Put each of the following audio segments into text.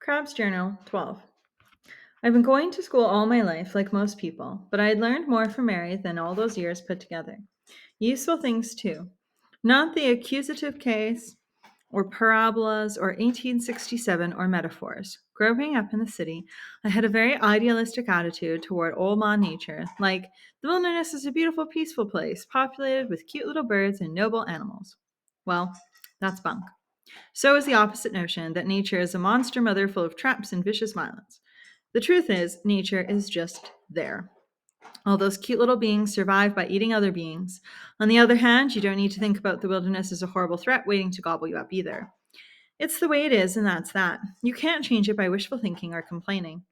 Crabbe's Journal 12. I've been going to school all my life, like most people, but I had learned more from Mary than all those years put together. Useful things, too. Not the accusative case, or parabolas, or 1867, or metaphors. Growing up in the city, I had a very idealistic attitude toward old ma nature, like, the wilderness is a beautiful, peaceful place, populated with cute little birds and noble animals. Well, that's bunk. So is the opposite notion that nature is a monster mother full of traps and vicious violence. The truth is, nature is just there. All those cute little beings survive by eating other beings. On the other hand, you don't need to think about the wilderness as a horrible threat waiting to gobble you up either. It's the way it is, and that's that. You can't change it by wishful thinking or complaining.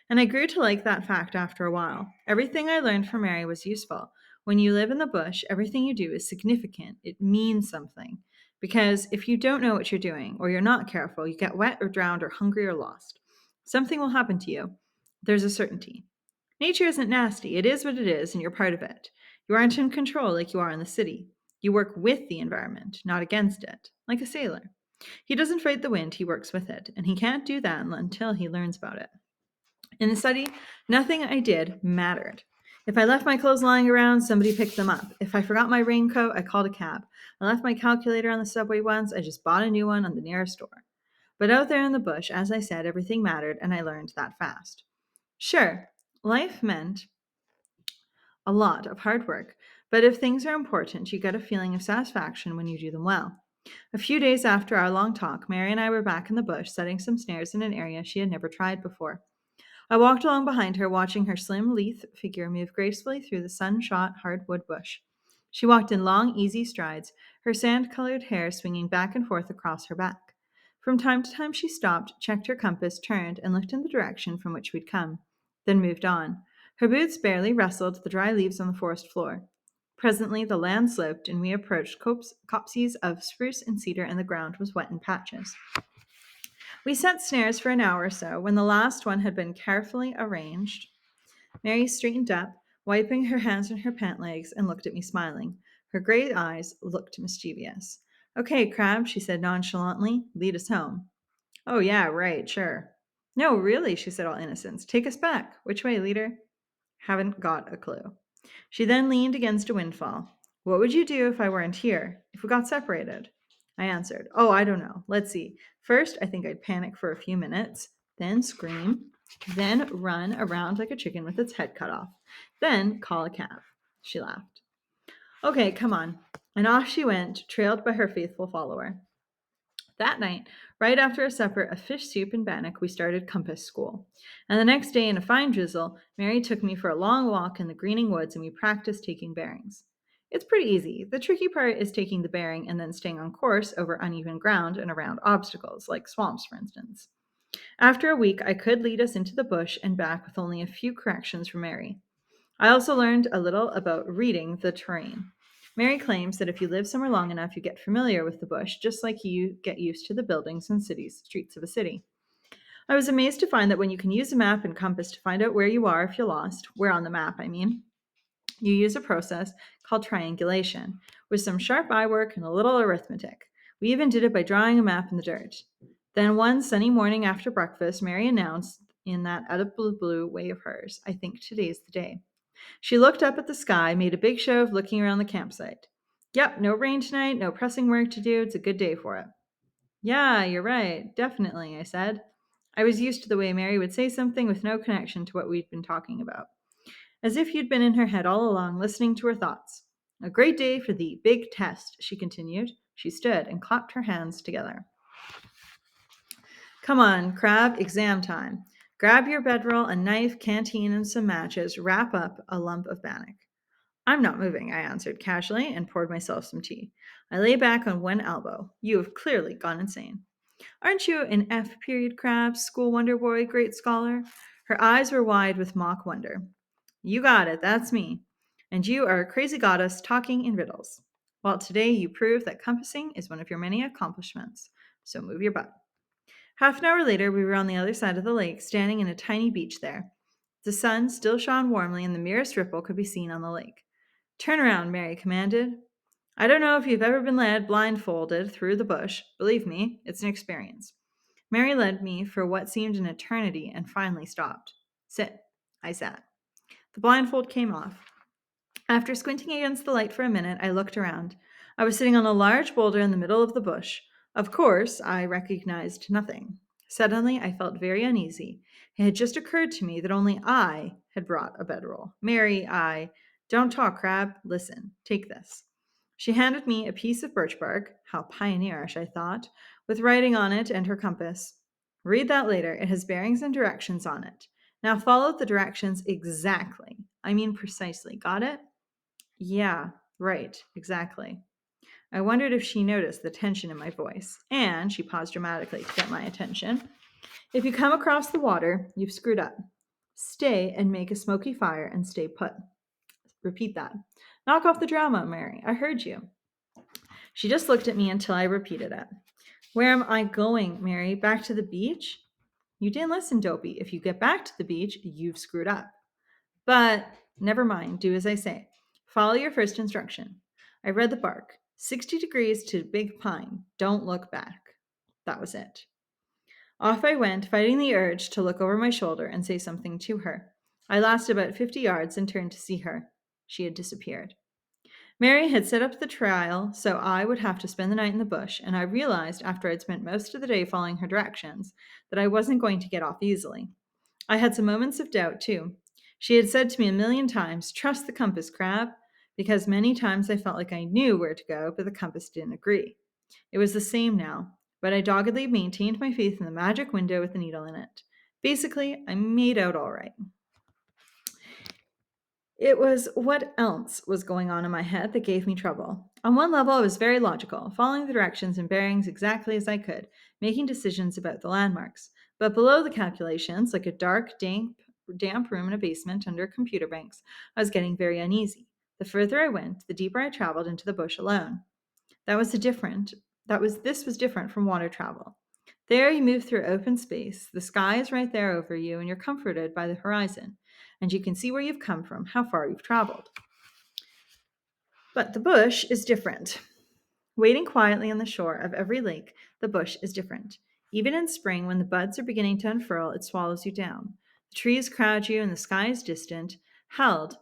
And I grew to like that fact after a while. Everything I learned from Mary was useful. When you live in the bush, everything you do is significant. It means something. Because if you don't know what you're doing, or you're not careful, you get wet or drowned or hungry or lost. Something will happen to you. There's a certainty. Nature isn't nasty. It is what it is, and you're part of it. You aren't in control like you are in the city. You work with the environment, not against it, like a sailor. He doesn't fight the wind, he works with it, and he can't do that until he learns about it. In the study, nothing I did mattered. If I left my clothes lying around, somebody picked them up. If I forgot my raincoat, I called a cab. I left my calculator on the subway once, I just bought a new one on the nearest store. But out there in the bush, as I said, everything mattered, and I learned that fast. Sure, life meant a lot of hard work, but if things are important, you get a feeling of satisfaction when you do them well. A few days after our long talk, Mary and I were back in the bush setting some snares in an area she had never tried before. I walked along behind her, watching her slim, lithe figure move gracefully through the sun shot hardwood bush. She walked in long, easy strides, her sand colored hair swinging back and forth across her back. From time to time, she stopped, checked her compass, turned, and looked in the direction from which we'd come, then moved on. Her boots barely rustled the dry leaves on the forest floor. Presently, the land sloped, and we approached copses of spruce and cedar, and the ground was wet in patches. We set snares for an hour or so. When the last one had been carefully arranged, Mary straightened up, wiping her hands on her pant legs, and looked at me smiling. Her gray eyes looked mischievous. Okay, Crabbe, she said nonchalantly, lead us home. Oh, yeah, right, sure. No, really, she said, all innocence. Take us back. Which way, leader? Haven't got a clue. She then leaned against a windfall. What would you do if I weren't here? If we got separated? I answered, oh, I don't know. Let's see. First, I think I'd panic for a few minutes, then scream, then run around like a chicken with its head cut off, then call a cab. She laughed. Okay, come on. And off she went, trailed by her faithful follower. That night, right after a supper of fish soup and bannock, we started compass school. And the next day, in a fine drizzle, Mary took me for a long walk in the greening woods and we practiced taking bearings. It's pretty easy. The tricky part is taking the bearing and then staying on course over uneven ground and around obstacles, like swamps, for instance. After a week, I could lead us into the bush and back with only a few corrections from Mary. I also learned a little about reading the terrain. Mary claims that if you live somewhere long enough, you get familiar with the bush, just like you get used to the buildings and streets of a city. I was amazed to find that when you can use a map and compass to find out where you are if you're lost, where on the map, I mean, you use a process called triangulation, with some sharp eye work and a little arithmetic. We even did it by drawing a map in the dirt. Then one sunny morning after breakfast, Mary announced in that out of blue way of hers, I think today's the day. She looked up at the sky, made a big show of looking around the campsite. Yep, no rain tonight, no pressing work to do. It's a good day for it. Yeah, you're right. Definitely, I said. I was used to the way Mary would say something with no connection to what we'd been talking about, as if you'd been in her head all along, listening to her thoughts. A great day for the big test, she continued. She stood and clapped her hands together. Come on, Crabbe, exam time. Grab your bedroll, a knife, canteen, and some matches. Wrap up a lump of bannock. I'm not moving, I answered casually and poured myself some tea. I lay back on one elbow. You have clearly gone insane. Aren't you an F period Crabbe, school wonder boy, great scholar? Her eyes were wide with mock wonder. You got it, that's me. And you are a crazy goddess talking in riddles. Well, today you prove that compassing is one of your many accomplishments. So move your butt. Half an hour later, we were on the other side of the lake, standing in a tiny beach there. The sun still shone warmly, and the merest ripple could be seen on the lake. Turn around, Mary commanded. I don't know if you've ever been led blindfolded through the bush. Believe me, it's an experience. Mary led me for what seemed an eternity and finally stopped. Sit, I sat. The blindfold came off. After squinting against the light for a minute, I looked around. I was sitting on a large boulder in the middle of the bush. Of course, I recognized nothing. Suddenly, I felt very uneasy. It had just occurred to me that only I had brought a bedroll. Mary, I. Don't talk, Crabbe. Listen. Take this. She handed me a piece of birch bark, how pioneerish, I thought, with writing on it and her compass. Read that later. It has bearings and directions on it. Now follow the directions exactly. I mean precisely. Got it? Yeah, right, exactly. I wondered if she noticed the tension in my voice, and she paused dramatically to get my attention. If you come across the water, you've screwed up. Stay and make a smoky fire and stay put. Repeat that. Knock off the drama, Mary. I heard you. She just looked at me until I repeated it. Where am I going, Mary? Back to the beach? You didn't listen, Dopey. If you get back to the beach, you've screwed up. But never mind, do as I say. Follow your first instruction. I read the bark. 60 degrees to Big Pine. Don't look back. That was it. Off I went, fighting the urge to look over my shoulder and say something to her. I lasted about 50 yards and turned to see her. She had disappeared. Mary had set up the trial so I would have to spend the night in the bush, and I realized after I'd spent most of the day following her directions that I wasn't going to get off easily. I had some moments of doubt, too. She had said to me a million times, "Trust the compass, Crabbe," because many times I felt like I knew where to go, but the compass didn't agree. It was the same now, but I doggedly maintained my faith in the magic window with the needle in it. Basically, I made out all right. It was what else was going on in my head that gave me trouble. On one level, I was very logical, following the directions and bearings exactly as I could, making decisions about the landmarks. But below the calculations, like a dark, damp room in a basement under computer banks, I was getting very uneasy. The further I went, the deeper I traveled into the bush alone. That was a different this was different from water travel. There you move through open space. The sky is right there over you, and you're comforted by the horizon. And you can see where you've come from, how far you've traveled. But the bush is different. Waiting quietly on the shore of every lake, the bush is different. Even in spring, when the buds are beginning to unfurl, it swallows you down. The trees crowd you, and the sky is distant, held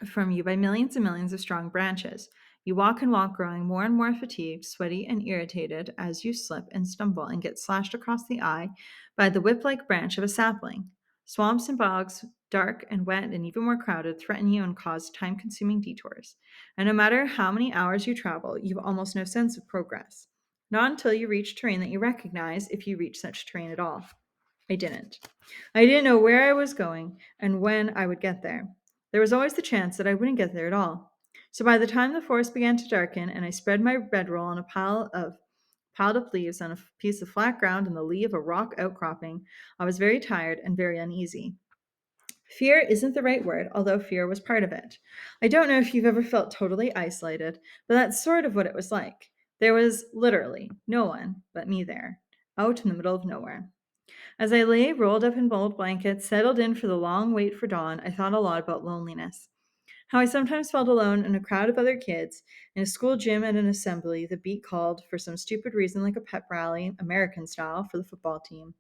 from you by millions and millions of strong branches. You walk and walk, growing more and more fatigued, sweaty, and irritated as you slip and stumble and get slashed across the eye by the whip like branch of a sapling. Swamps and bogs, dark and wet and even more crowded, threaten you and cause time consuming detours. And no matter how many hours you travel, you've almost no sense of progress. Not until you reach terrain that you recognize, if you reach such terrain at all. I didn't. I didn't know where I was going and when I would get there. There was always the chance that I wouldn't get there at all. So by the time the forest began to darken and I spread my bedroll on a piled up leaves on a piece of flat ground in the lee of a rock outcropping, I was very tired and very uneasy. Fear isn't the right word, although fear was part of it. I don't know if you've ever felt totally isolated, but that's sort of what it was like. There was literally no one but me there, out in the middle of nowhere. As I lay rolled up in old blankets, settled in for the long wait for dawn, I thought a lot about loneliness. How I sometimes felt alone in a crowd of other kids, in a school gym at an assembly, the beat called, for some stupid reason like a pep rally, American style, for the football team.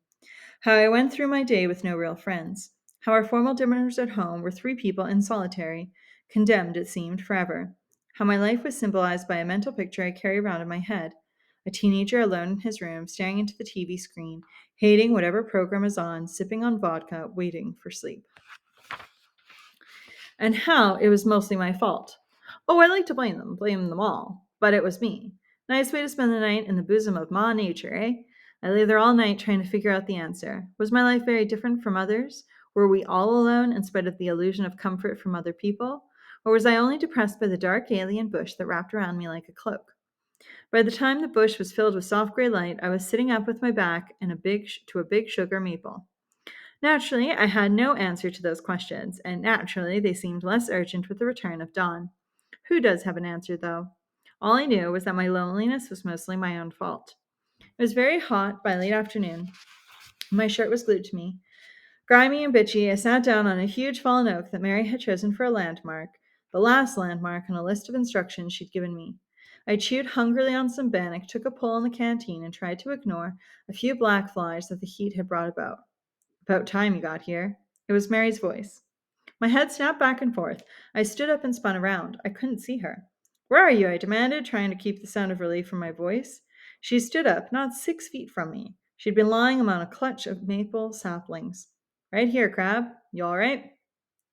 How I went through my day with no real friends. How our formal dinners at home were three people in solitary, condemned, it seemed, forever. How my life was symbolized by a mental picture I carry around in my head. A teenager alone in his room, staring into the TV screen, hating whatever program is on, sipping on vodka, waiting for sleep. And how it was mostly my fault. Oh, I like to blame them all, but it was me. Nice way to spend the night in the bosom of Ma Nature, eh? I lay there all night trying to figure out the answer. Was my life very different from others? Were we all alone in spite of the illusion of comfort from other people? Or was I only depressed by the dark alien bush that wrapped around me like a cloak? By the time the bush was filled with soft gray light, I was sitting up with my back in to a big sugar maple. Naturally, I had no answer to those questions, and naturally, they seemed less urgent with the return of dawn. Who does have an answer, though? All I knew was that my loneliness was mostly my own fault. It was very hot by late afternoon. My shirt was glued to me. Grimy and bitchy, I sat down on a huge fallen oak that Mary had chosen for a landmark, the last landmark on a list of instructions she'd given me. I chewed hungrily on some bannock, took a pull in the canteen, and tried to ignore a few black flies that the heat had brought about. About time you got here. It was Mary's voice. My head snapped back and forth. I stood up and spun around. I couldn't see her. Where are you? I demanded, trying to keep the sound of relief from my voice. She stood up, not 6 feet from me. She'd been lying among a clutch of maple saplings. Right here, Crabbe. You all right?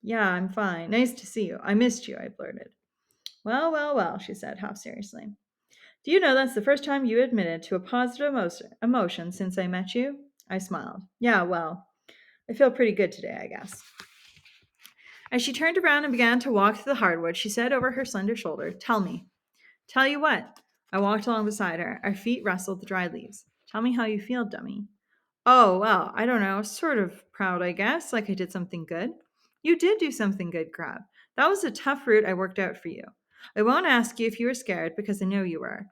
Yeah, I'm fine. Nice to see you. I missed you, I blurted. Well, well, well, she said, half seriously. Do you know that's the first time you admitted to a positive emotion since I met you? I smiled. Yeah, well, I feel pretty good today, I guess. As she turned around and began to walk through the hardwood, she said over her slender shoulder, Tell me. Tell you what? I walked along beside her. Our feet rustled the dry leaves. Tell me how you feel, dummy. Oh, well, I don't know. Sort of proud, I guess, like I did something good. You did do something good, Crab. That was a tough route I worked out for you. I won't ask you if you were scared because I know you were.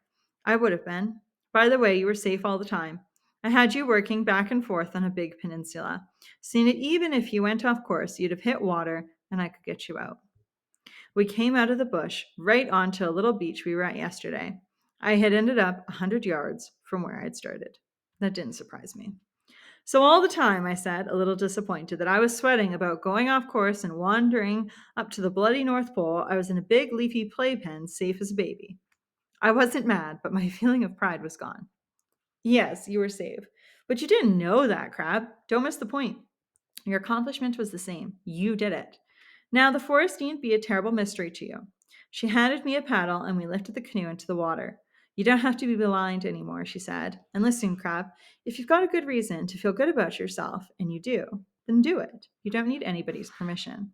I would have been. By the way, you were safe all the time. I had you working back and forth on a big peninsula. Seeing that even if you went off course, you'd have hit water and I could get you out. We came out of the bush right onto a little beach we were at yesterday. I had ended up 100 yards from where I had started. That didn't surprise me. So all the time, I said, a little disappointed that I was sweating about going off course and wandering up to the bloody North Pole, I was in a big leafy playpen, safe as a baby. I wasn't mad, but my feeling of pride was gone. Yes, you were safe. But you didn't know that, Crab. Don't miss the point. Your accomplishment was the same. You did it. Now, the forest needn't be a terrible mystery to you. She handed me a paddle and we lifted the canoe into the water. You don't have to be blind anymore, she said. And listen, Crab, if you've got a good reason to feel good about yourself, and you do, then do it. You don't need anybody's permission.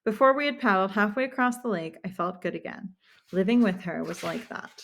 Before we had paddled halfway across the lake, I felt good again. Living with her was like that.